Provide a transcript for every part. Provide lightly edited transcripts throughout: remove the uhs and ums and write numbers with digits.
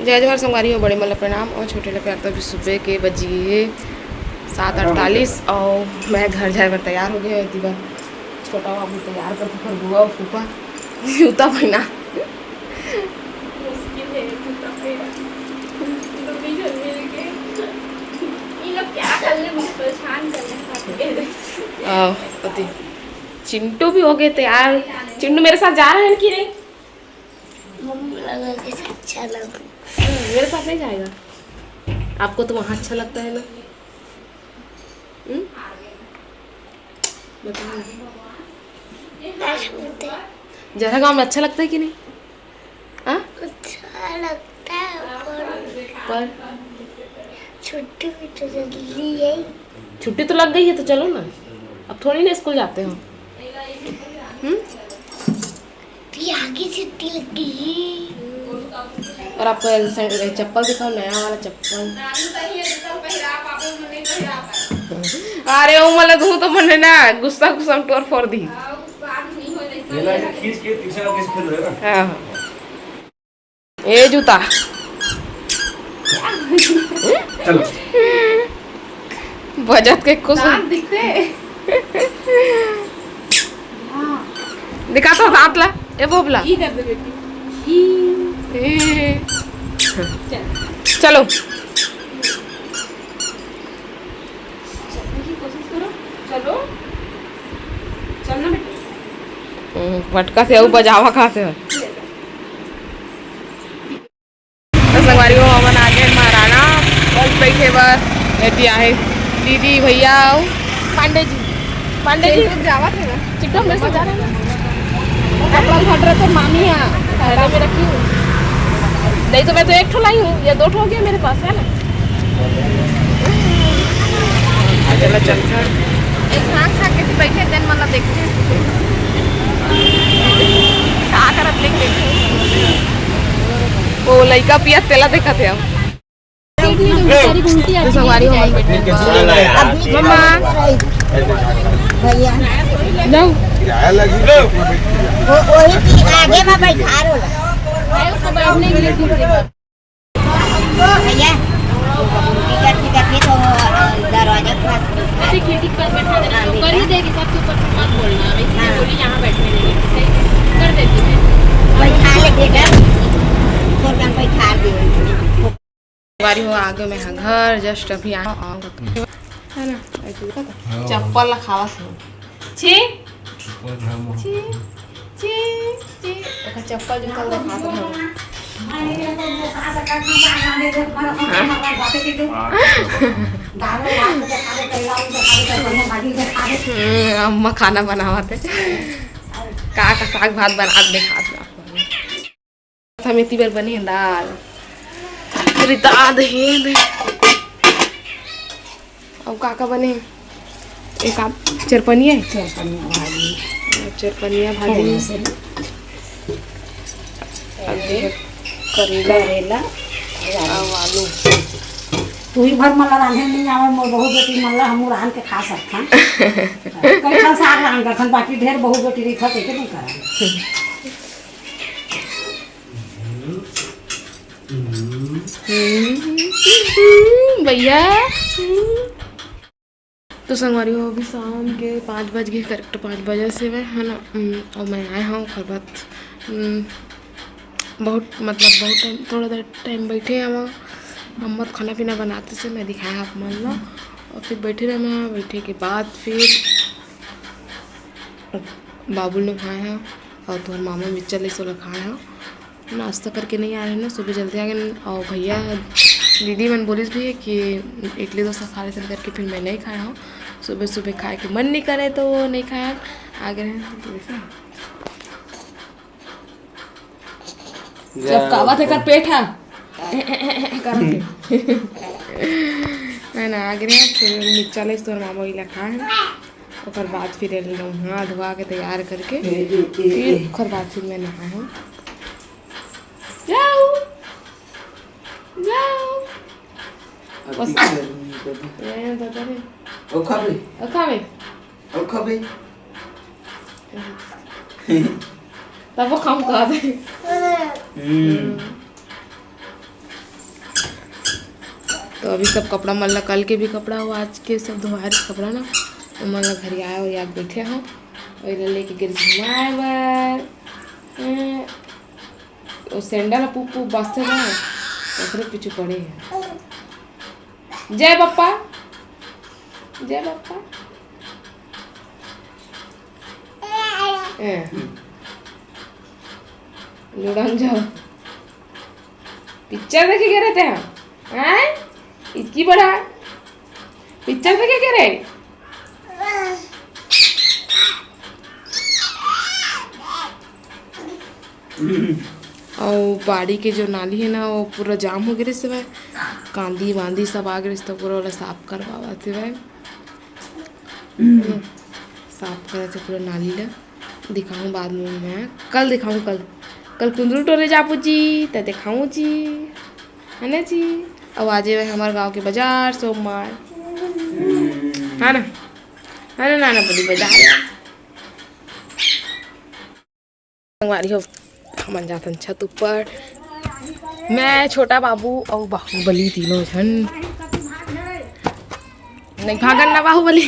जय जवाहर संगवारी हो, बड़े मतलब प्रणाम और छोटे प्यार। तो अभी सुबह के बजिए 7:48 और मैं घर जाए पर तैयार हो गया। दीवा छोटा बाबू तैयार कर फिर बुआ फूफा जूता पहना चिंटू भी हो गए तैयार। चिंटू मेरे साथ जा रहे हैं कि नहीं? लगा कि अच्छा लगा। मेरे साथ नहीं जाएगा? आपको तो वहाँ अच्छा लगता है ना? जरा गाँव में अच्छा लगता है कि नहीं? अच्छा लगता है पर छुट्टी भी तो जल्दी है। छुट्टी तो लग गई है तो चलो ना, अब थोड़ी ना स्कूल जाते हो। आगे छुट्टी लग गई। और आपको चप्पल दिखाओ, नया वाला चप्पल। अरे वो मला तू तो मने ना गुस्सा गुस्सा टोर फोड़ दी। ये जूता चलो बजट के कुछ दिखते दिखा तो दांत ला ए बोबला कर दे बेटी। चलो चलो चलना बेटा। फटका से बजावा खाते हो संगवारी हो। अमन आगे महाराणा बस बैठे बस बेटी आहे दीदी भैया पांडे जी जावा थे ना चिट्टा मेरे साथ जा रहे हैं। कपड़ा घट रहे थे मामी यहाँ थैले में रखी हूँ। नहीं तो मैं तो एक ठो लाई हूँ, ये 2 ठो हो गया मेरे पास है ना। चला चल एक खान खा के बैठे दिन मतलब देखते क्या करत लेंगे। वो लड़का पिया तेला देखा थे हम संगवारी हो मन बैठे मम्मा भैया जाओ वही आगे में बैठा रहो भैया। ठीक है तो दरवाजे पर ठीक पर बैठा देना तो कर ही देगी। सबके ऊपर मत बोलना, इसलिए बोली यहाँ बैठने देगी कर देती है। बैठा लेगा तो बैठा दे संगवारी हो आगे में है घर जस्ट अभी आया है ना। चप्पल ला खावा छी छी छी छी चप्पल जूता दिखाते हैं। अम्मा खाना बनावते का साग भात बना देखा हम इतनी बार बनी दाल दाद है और काका बने एक आप चरपनिया भाजी करेला आलू तू ही भर मला रांधे नहीं आवे मोर बहु बेटी मला हम रांध के खा सकथन। कई साग रांध करथन बाकी ढेर बहु बेटी रही खते के नहीं करा भैया। तो संगवारी हो अभी शाम के 5 बज गए करेक्ट 5 बजे से मैं है ना। और मैं आया हूँ खरबत बहुत टाइम थोड़ा देर टाइम बैठे हैं वहाँ। मम्मा खाना पीना बनाते से मैं दिखाया आप मान लो और फिर बैठे रहे। मैं बैठे के बाद फिर बाबू ने खाया है और तुम्हारे मामा भी चले सो खाया है। नाश्ता करके नहीं आ रहे ना, सुबह जल्दी आ गए। और भैया दीदी मैंने बोली भी है कि इडली डोसा खा रहे थे करके, फिर मैं नहीं खाया हूँ। सुबह सुबह खाए के मन नहीं करे तो वो नहीं खाया आ गए हैं। जब कावा थे कर पेट है ना आ गए फिर नीचा ले तो मामा इला खाए और बाद फिर हाथ धोआ के तैयार करके फिर बाद फिर मैं नहाया हूँ। जाओ जाओ तब वो कम कर दे तो अभी सब कपड़ा मल्ला कल के भी कपड़ा हो आज के सब धोआर कपड़ा ना तो मल्ला घर आए हो या बैठे हो और लेके गिर घुमाए बार वो सैंडल पुप्पू बसते ना तो पीछे पड़े हैं। जय बप्पा जय बप्पा लुढ़क जाओ पिक्चर देखे क्या रहते हैं इसकी बड़ा पिक्चर देखे क्या रहे और बाड़ी के जो नाली है ना वो पूरा जाम हो गए से भाई कांदी वांदी सब आ गए तो पूरा वाला साफ करवा थे भाई साफ करे थे पूरा नाली ला दिखाऊँ बाद में मैं कल दिखाऊँ कल कुंदरू टोरे जापू जी तो दिखाऊँ जी है ना जी। अब आज हमारे गांव के बाजार सोमवार है ना नाना बड़ी बाजार संगवारी हो हम जाते छत ऊपर मैं छोटा बाबू और बाहुबली तीनों जन नहीं भागन ना बाहुबली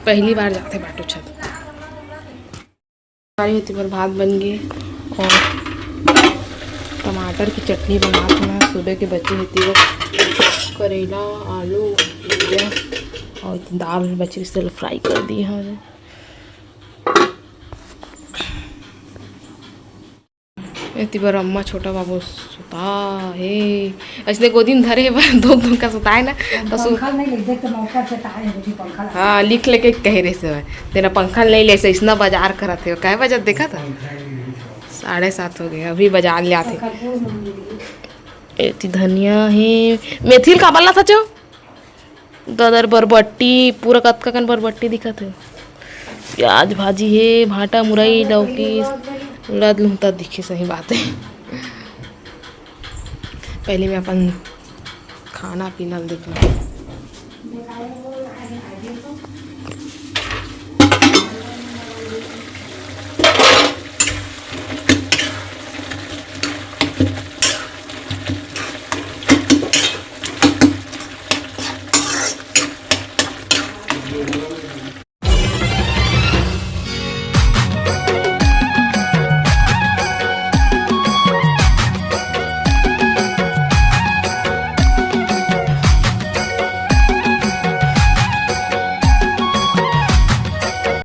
पहली बार जाते बाटो छत होती पर भात बन गए और टमाटर की चटनी बना था सुबह के बच्चे होती है करेला आलू और दाल बची से फ्राई कर दी है इतनी बार अम्मा छोटा बाबू सुता है ऐसे गोदी में धरे दो का सुता है ना तो हाँ लिख लेके कह रहे से तेरा पंखा नहीं ले से इसना बाजार करा थे क्या बजे देखा था 7:30 हो गए अभी बाजार ले आते इतनी धनिया है मेथिल का बल्ला था जो ददर बरबट्टी पूरा कतका कन बरबट्टी दिखा थे प्याज भाजी है भाटा मुरई लौकी उड़द लूँता दिखे सही बात है। पहले मैं अपन खाना पीना देखना